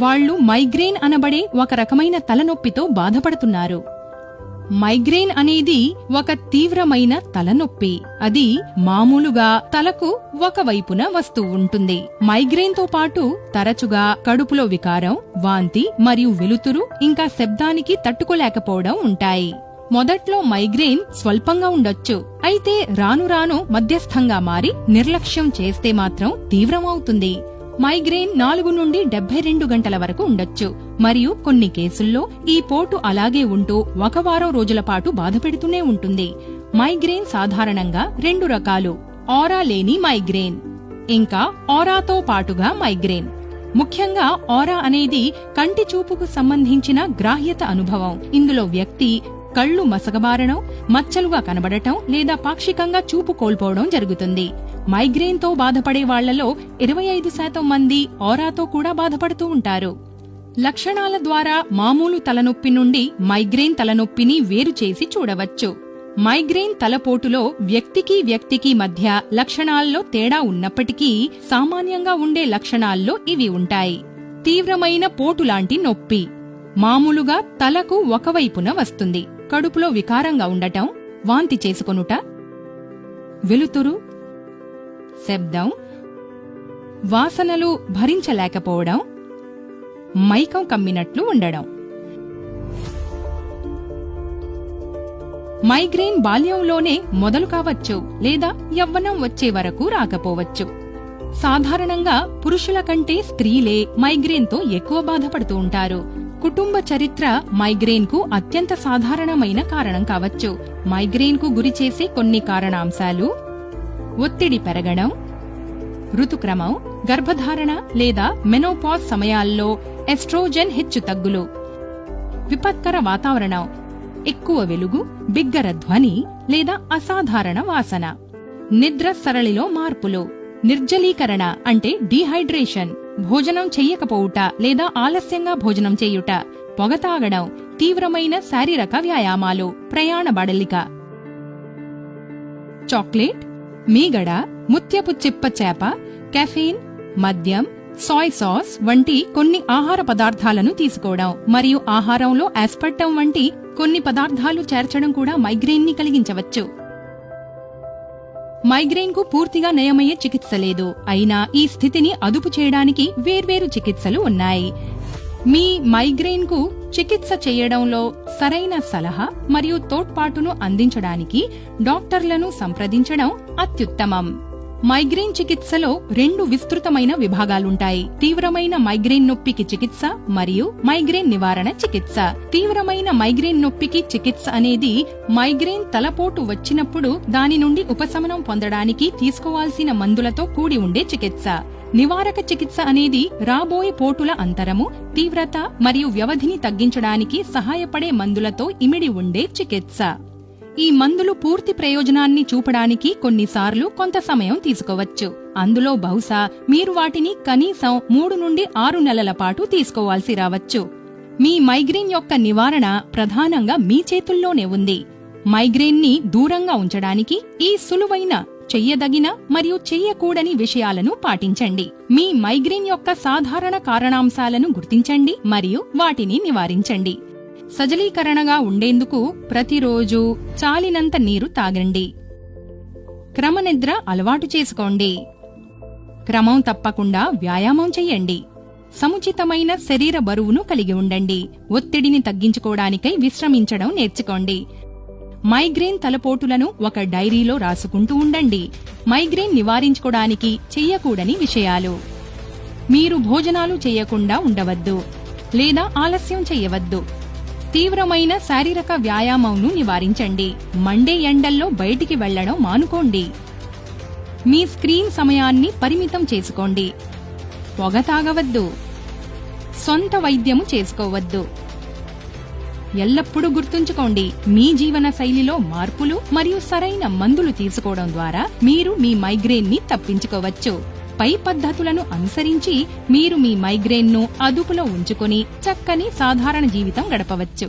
వాళ్ళు మైగ్రేన్ అనబడే ఒక రకమైన తలనొప్పితో బాధపడుతున్నారు. మైగ్రేన్ అనేది ఒక తీవ్రమైన తలనొప్పి. అది మామూలుగా తలకు ఒకవైపున వస్తూ ఉంటుంది. మైగ్రేన్ తో పాటు తరచుగా కడుపులో వికారం, వాంతి మరియు వెలుతురు ఇంకా శబ్దానికి తట్టుకోలేకపోవడం ఉంటాయి. మొదట్లో మైగ్రేన్ స్వల్పంగా ఉండొచ్చు, అయితే రాను రాను మధ్యస్థంగా మారి నిర్లక్ష్యం చేస్తే మాత్రం తీవ్రమవుతుంది. మైగ్రేన్ 4 నుండి 72 గంటల వరకు ఉండొచ్చు మరియు కొన్ని కేసుల్లో ఈ పోటు అలాగే ఉంటూ 1 వారం రోజుల పాటు బాధపెడుతూనే ఉంటుంది. మైగ్రేన్ సాధారణంగా 2 రకాలు: ఆరా లేని మైగ్రేన్ ఇంకా ఆరాతో పాటుగా మైగ్రేన్. ముఖ్యంగా ఆరా అనేది కంటి చూపుకు సంబంధించిన గ్రాహ్యత అనుభవం. ఇందులో వ్యక్తి కళ్ళు మసకబారడం, మచ్చలుగా కనబడటం లేదా పాక్షికంగా చూపు కోల్పోవడం జరుగుతుంది. మైగ్రేన్ తో బాధపడే వాళ్లలో 25% మంది ఆరాతో కూడా బాధపడుతూ ఉంటారు. లక్షణాల ద్వారా మామూలు తలనొప్పి నుండి మైగ్రేన్ తలనొప్పిని వేరు చేసి చూడవచ్చు. మైగ్రేన్ తలపోటులో వ్యక్తికి మధ్య లక్షణాల్లో తేడా ఉన్నప్పటికీ సామాన్యంగా ఉండే లక్షణాల్లో ఇవి ఉంటాయి. తీవ్రమైన పోటులాంటి నొప్పి మామూలుగా తలకు ఒకవైపున వస్తుంది. కడుపులో వికారంగా ఉండటం, వాంతి చేసుకొనుట, వెలుతురు, శబ్దం, వాసనలు భరించలేకపోవడం, మైకం కమ్మినట్లు ఉండడం. మైగ్రేన్ బాల్యంలోనే మొదలు కావచ్చు లేదా యవ్వనం వచ్చే వరకు రాకపోవచ్చు. సాధారణంగా పురుషుల కంటే స్త్రీలే మైగ్రేన్తో ఎక్కువ బాధపడుతూ ఉంటారు. కుటుంబ చరిత్ర మైగ్రేన్ కు అత్యంత సాధారణమైన కారణం కావచ్చు. మైగ్రేన్ కు గురిచేసే కొన్ని కారణాంశాలు: ఒత్తిడి పెరగడం, ఋతుక్రమం, గర్భధారణ లేదా మెనోపాజ్ సమయాల్లో ఎస్ట్రోజెన్ హెచ్చుతగ్గులు, విపత్కర వాతావరణం, ఎక్కువ వెలుగు, బిగ్గర ధ్వని లేదా అసాధారణ వాసన, నిద్ర సరళిలో మార్పులు, నిర్జలీకరణ అంటే డీహైడ్రేషన్, భోజనం చెయ్యకపోవుట లేదా ఆలస్యంగా భోజనం చేయుట, పొగ తాగడం, తీవ్రమైన శారీరక వ్యాయామాలు, ప్రయాణ బడలిక. చాక్లెట్, మీగడ, ముత్యపు చిప్ప చేప, కెఫీన్, మద్యం, సోయ్ సాస్ వంటి కొన్ని ఆహార పదార్థాలను తీసుకోవడం మరియు ఆహారంలో ఆస్పర్టమ్ వంటి కొన్ని పదార్థాలు చేర్చడం కూడా మైగ్రేన్ ని కలిగించవచ్చు. మైగ్రేన్ కు పూర్తిగా నయమయ్యే చికిత్స లేదు. అయినా ఈ స్థితిని అదుపు చేయడానికి వేర్వేరు చికిత్సలు ఉన్నాయి. మీ మైగ్రేన్ కు చికిత్స చేయడంలో సరైన సలహా మరియు తోడ్పాటును అందించడానికి డాక్టర్లను సంప్రదించడం అత్యుత్తమం. మైగ్రేన్ చికిత్సలో 2 విస్తృతమైన విభాగాలుంటాయి: తీవ్రమైన మైగ్రేన్ నొప్పికి చికిత్స మరియు మైగ్రేన్ నివారణ చికిత్స. తీవ్రమైన మైగ్రేన్ నొప్పికి చికిత్స అనేది మైగ్రేన్ తలపోటు వచ్చినప్పుడు దాని నుండి ఉపశమనం పొందడానికి తీసుకోవాల్సిన మందులతో కూడి ఉండే చికిత్స. నివారక చికిత్స అనేది రాబోయే పోటుల అంతరము, తీవ్రత మరియు వ్యవధిని తగ్గించడానికి సహాయపడే మందులతో ఇమిడి ఉండే చికిత్స. ఈ మందులు పూర్తి ప్రయోజనాన్ని చూపడానికి కొన్నిసార్లు కొంత సమయం తీసుకోవచ్చు. అందులో బహుశా మీరు వాటిని కనీసం 3 నుండి 6 నెలల పాటు తీసుకోవాల్సి రావచ్చు. మీ మైగ్రేన్ యొక్క నివారణ ప్రధానంగా మీ చేతుల్లోనే ఉంది. మైగ్రేన్ ని దూరంగా ఉంచడానికి ఈ సులువైన, చెయ్యదగిన మరియు చెయ్యకూడని విషయాలను పాటించండి. మీ మైగ్రేన్ యొక్క సాధారణ కారణాంశాలను గుర్తించండి మరియు వాటిని నివారించండి. సజలీకరణగా ఉండేందుకు ప్రతిరోజు చాలినంత నీరు తాగండి. క్రమనిద్ర అలవాటు చేసుకోండి. క్రమం తప్పకుండా వ్యాయామం చెయ్యండి. సముచితమైన శరీర బరువును కలిగి ఉండండి. ఒత్తిడిని తగ్గించుకోవడానికై విశ్రమించడం నేర్చుకోండి. మైగ్రేన్ తలపోటులను ఒక డైరీలో రాసుకుంటూ ఉండండి. మైగ్రేన్ నివారించుకోవడానికి చెయ్యకూడని విషయాలు: మీరు భోజనాలు చేయకుండా ఉండవద్దు లేదా ఆలస్యం చెయ్యవద్దు. తీవ్రమైన శారీరక వ్యాయామంను నివారించండి. మండే ఎండల్లో బయటికి వెళ్లడం మానుకోండి. మీ స్క్రీన్ సమయాన్ని పరిమితం చేసుకోండి. పొగ తాగవద్దు. సొంత వైద్యము చేసుకోవద్దు. ఎల్లప్పుడూ గుర్తుంచుకోండి, మీ జీవన శైలిలో మార్పులు మరియు సరైన మందులు తీసుకోవడం ద్వారా మీరు మీ మైగ్రేన్ ని తప్పించుకోవచ్చు. పై పద్ధతులను అనుసరించి మీరు మీ మైగ్రేన్ ను అదుపులో ఉంచుకొని చక్కని సాధారణ జీవితం గడపవచ్చు.